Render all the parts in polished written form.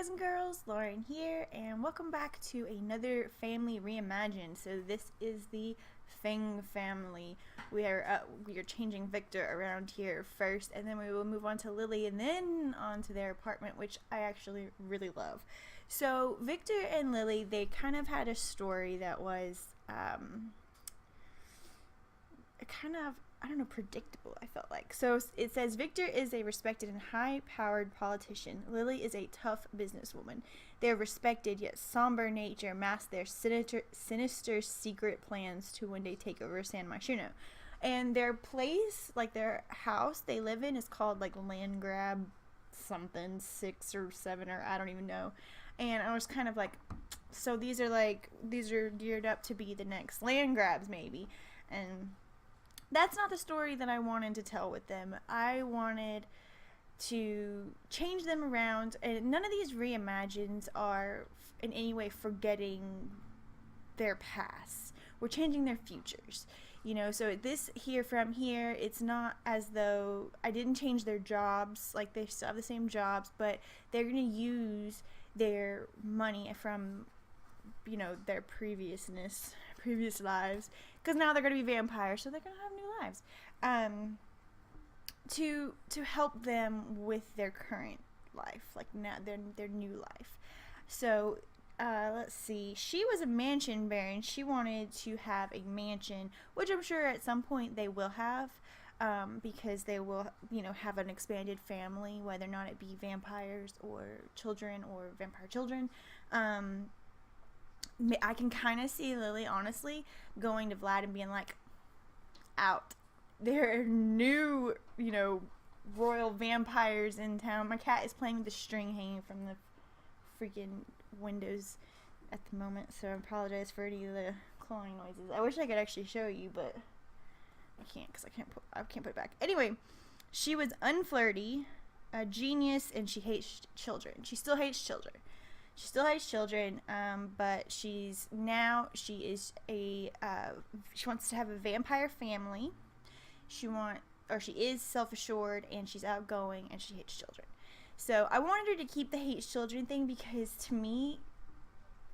guys and girls, Lauren here, and welcome back to another family reimagined. So this is the Feng family. We are changing Victor around here first, and then we will move on to Lily, and then on to their apartment, which I actually really love. So Victor and Lily, they kind of had a story that was kind of, I don't know, predictable, I felt like. So it says, Victor is a respected and high-powered politician. Lily is a tough businesswoman. Their respected yet somber nature mask their sinister secret plans to one day take over San Myshuno. And their place, like their house they live in, is called like Land Grab something, 6 or 7, or I don't even know. And I was kind of like, so these are geared up to be the next land grabs maybe. And that's not the story that I wanted to tell with them. I wanted to change them around, and none of these reimagines are in any way forgetting their past. We're changing their futures, you know. So this here from here, it's not as though I didn't change their jobs. Like, they still have the same jobs, but they're gonna use their money from, you know, their previous lives, because now they're going to be vampires, so they're going to have new lives, to help them with their current life, like now their new life. So let's see, she was a mansion baron. She wanted to have a mansion, which I'm sure at some point they will have, because they will, you know, have an expanded family, whether or not it be vampires or children or vampire children. I can kind of see Lily, honestly, going to Vlad and being like, out. There are new, you know, royal vampires in town. My cat is playing with the string hanging from the freaking windows at the moment, so I apologize for any of the clawing noises. I wish I could actually show you, but I can't, because I can't put it back. Anyway, she was unflirty, a genius, and she hates children. She still hates children. But she wants to have a vampire family. She is self-assured, and she's outgoing, and she hates children. So I wanted her to keep the hates children thing, because to me,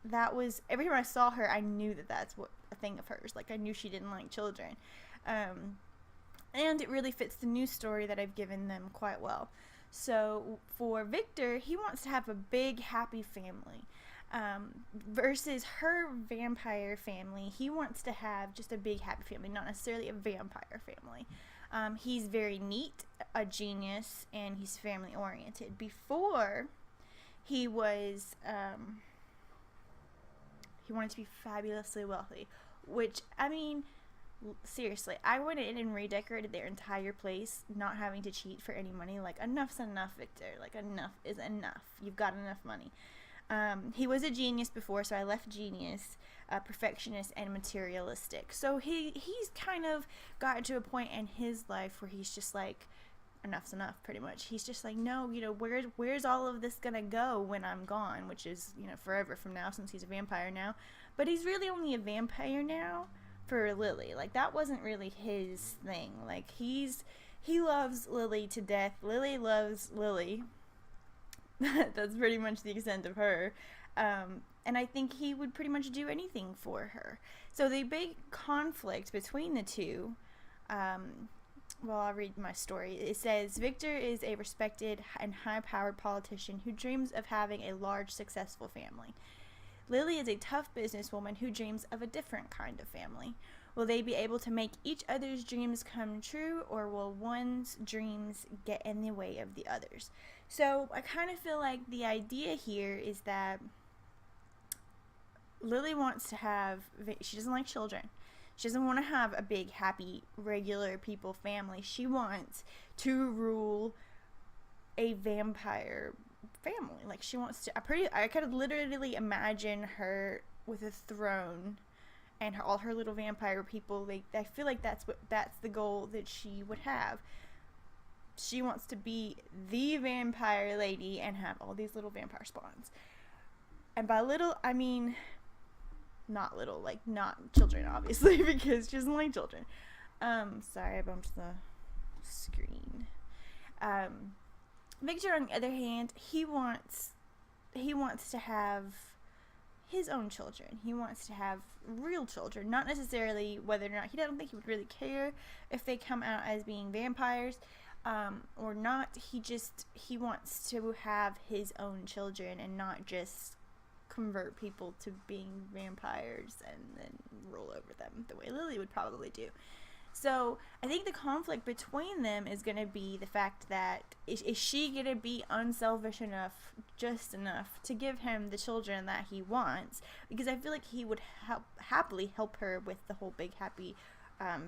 that was, every time I saw her, I knew that that's what a thing of hers. Like, I knew she didn't like children. And it really fits the new story that I've given them quite well. So for Victor, he wants to have a big, happy family. Versus her vampire family, he wants to have just a big, happy family, not necessarily a vampire family. He's very neat, a genius, and he's family-oriented. Before, he was, he wanted to be fabulously wealthy, which, I mean, seriously, I went in and redecorated their entire place, not having to cheat for any money. Like, enough's enough, Victor. Like, enough is enough. You've got enough money. He was a genius before, so I left genius, perfectionist, and materialistic. So he's kind of gotten to a point in his life where he's just like, enough's enough, pretty much. He's just like, no, you know, where's all of this gonna go when I'm gone, which is, you know, forever from now, since he's a vampire now. But he's really only a vampire now for Lily. Like, that wasn't really his thing. Like, he loves Lily to death. Lily loves Lily. That's pretty much the extent of her. And I think he would pretty much do anything for her. So the big conflict between the two, well, I'll read my story. It says, Victor is a respected and high-powered politician who dreams of having a large, successful family. Lily is a tough businesswoman who dreams of a different kind of family. Will they be able to make each other's dreams come true, or will one's dreams get in the way of the others? So I kind of feel like the idea here is that Lily wants to have, she doesn't like children. She doesn't want to have a big, happy, regular people family. She wants to rule a vampire family. Like, she wants to, I could literally imagine her with a throne and all her little vampire people. Like, I feel like that's the goal that she would have. She wants to be the vampire lady and have all these little vampire spawns. And by little, I mean not little, like not children, obviously, because she doesn't like children. Sorry, I bumped the screen. Victor, on the other hand, he wants he wants to have his own children. He wants to have real children, not necessarily whether or not, I don't think he would really care if they come out as being vampires or not. He wants to have his own children and not just convert people to being vampires and then roll over them the way Lily would probably do. So I think the conflict between them is going to be the fact that is she going to be unselfish enough, just enough, to give him the children that he wants? Because I feel like he would happily help her with the whole big happy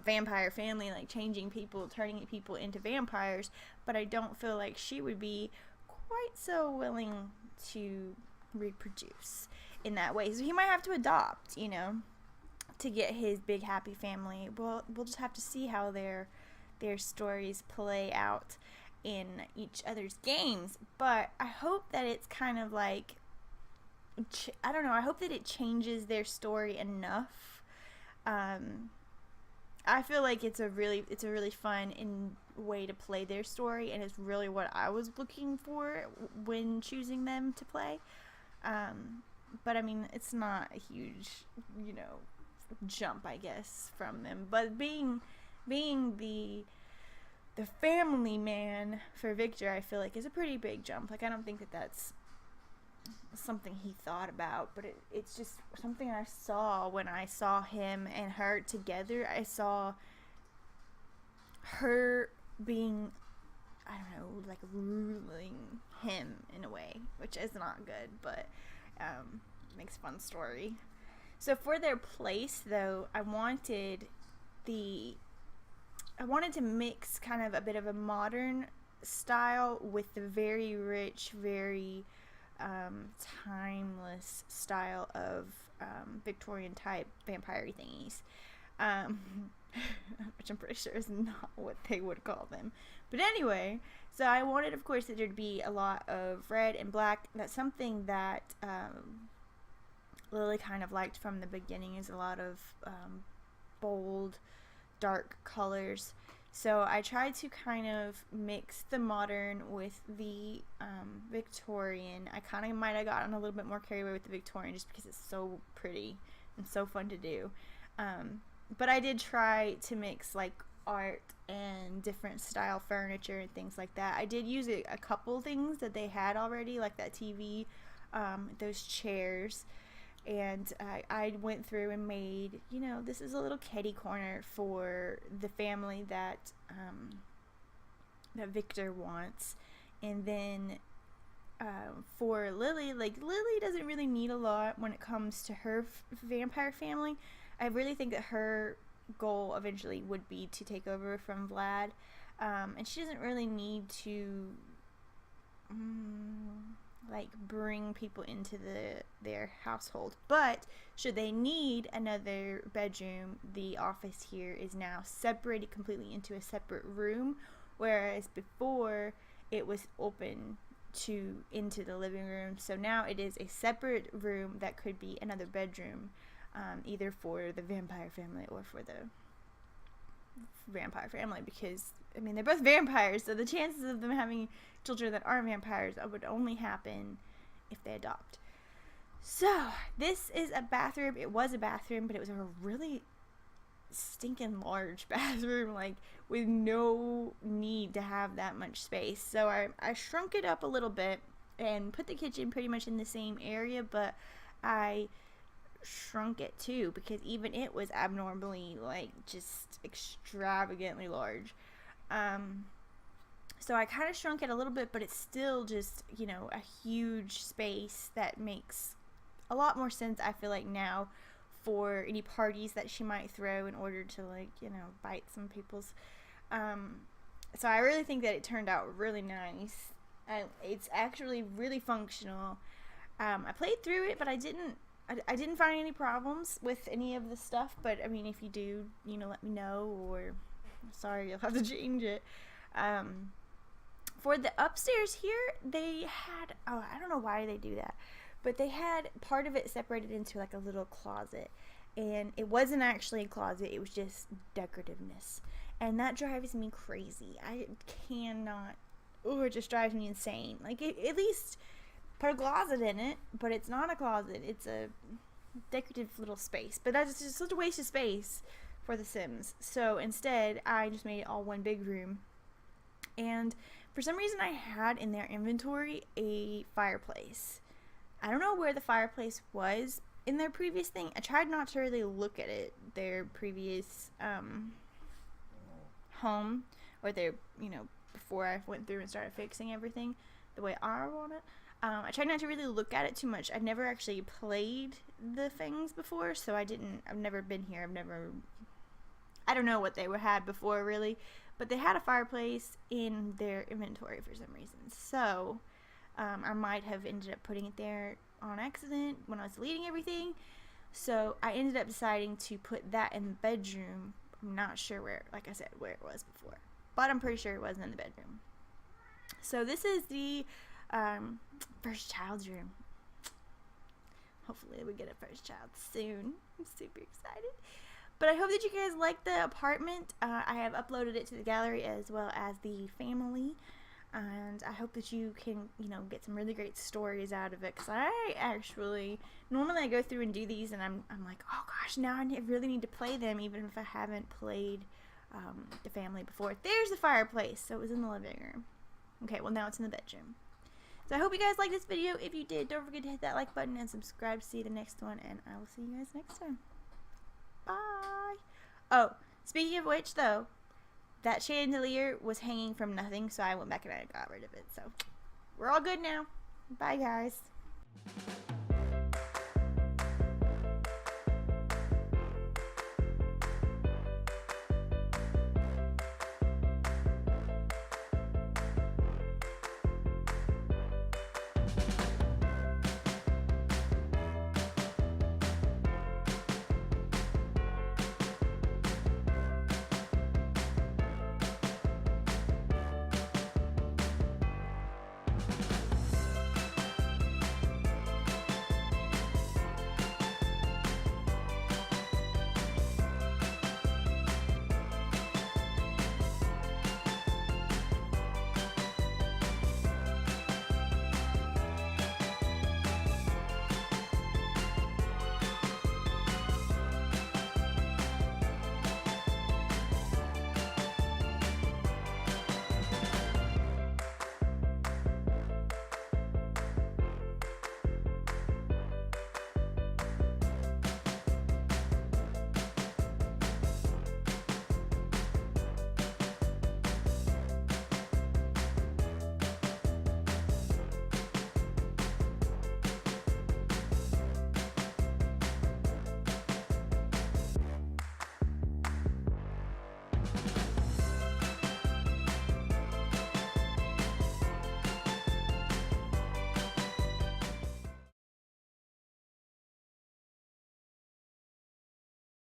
vampire family, like changing people, turning people into vampires. But I don't feel like she would be quite so willing to reproduce in that way. So he might have to adopt, to get his big happy family. Well, we'll just have to see how their stories play out in each other's games. But I hope that it's kind of like, I don't know, I hope that it changes their story enough. I feel like it's a really fun way to play their story, and it's really what I was looking for when choosing them to play. But I mean, it's not a huge, jump, I guess, from them. But being the family man for Victor, I feel like is a pretty big jump. Like, I don't think that that's something he thought about, but it's just something I saw when I saw him and her together. I saw her being, I don't know, like ruling him in a way, which is not good, but makes a fun story. So for their place, though, I wanted to mix kind of a bit of a modern style with the very rich, very timeless style of Victorian type vampire thingies, which I'm pretty sure is not what they would call them. But anyway, so I wanted, of course, that there'd be a lot of red and black. That's something that Lily kind of liked from the beginning, is a lot of bold, dark colors. So I tried to kind of mix the modern with the Victorian. I kind of might have gotten a little bit more carried away with the Victorian just because it's so pretty and so fun to do. But I did try to mix like art and different style furniture and things like that. I did use a couple things that they had already, like that TV, those chairs. And I went through and made, this is a little kitty corner for the family that Victor wants. And then for Lily, like, Lily doesn't really need a lot when it comes to her vampire family. I really think that her goal eventually would be to take over from Vlad. And she doesn't really need to bring people into their household. But should they need another bedroom, the office here is now separated completely into a separate room, whereas before it was open into the living room. So now it is a separate room that could be another bedroom, either for the vampire family or for the vampire family, because I mean, they're both vampires, so the chances of them having children that aren't vampires would only happen if they adopt. So this is a bathroom. It was a bathroom, but it was a really stinking large bathroom, like with no need to have that much space. So I shrunk it up a little bit and put the kitchen pretty much in the same area, but I shrunk it too because even it was abnormally, like, just extravagantly large. So I kind of shrunk it a little bit, but it's still just, a huge space that makes a lot more sense, I feel like, now for any parties that she might throw in order to, like, bite some people's. So I really think that it turned out really nice. It's actually really functional. I played through it, but I didn't find any problems with any of the stuff. But I mean, if you do, let me know, or sorry, you'll have to change it. For the upstairs here, they had, I don't know why they do that, but they had part of it separated into like a little closet, and it wasn't actually a closet, it was just decorativeness, and that drives me crazy. I cannot, it just drives me insane. Like, at least put a closet in it, but it's not a closet. It's a decorative little space. But that's just such a waste of space for The Sims. So instead, I just made it all one big room. And for some reason, I had in their inventory a fireplace. I don't know where the fireplace was in their previous thing. I tried not to really look at it, their previous home, or their, before I went through and started fixing everything the way I want it. I tried not to really look at it too much. I've never actually played the things before, so I've never been here. I don't know what they had before, really. But they had a fireplace in their inventory for some reason. So, I might have ended up putting it there on accident when I was deleting everything. So, I ended up deciding to put that in the bedroom. I'm not sure where, like I said, where it was before. But I'm pretty sure it wasn't in the bedroom. So, this is the first child's room. Hopefully, we get a first child soon. I'm super excited. But I hope that you guys like the apartment. I have uploaded it to the gallery as well as the family. And I hope that you can, get some really great stories out of it. Because normally I go through and do these and I'm like, oh gosh, now I really need to play them even if I haven't played the family before. There's the fireplace. So it was in the living room. Okay, well now it's in the bedroom. So I hope you guys liked this video. If you did, don't forget to hit that like button and subscribe to see the next one. And I will see you guys next time. Bye. Oh, speaking of which, though, that chandelier was hanging from nothing, so I went back and I got rid of it. So, we're all good now. Bye, guys.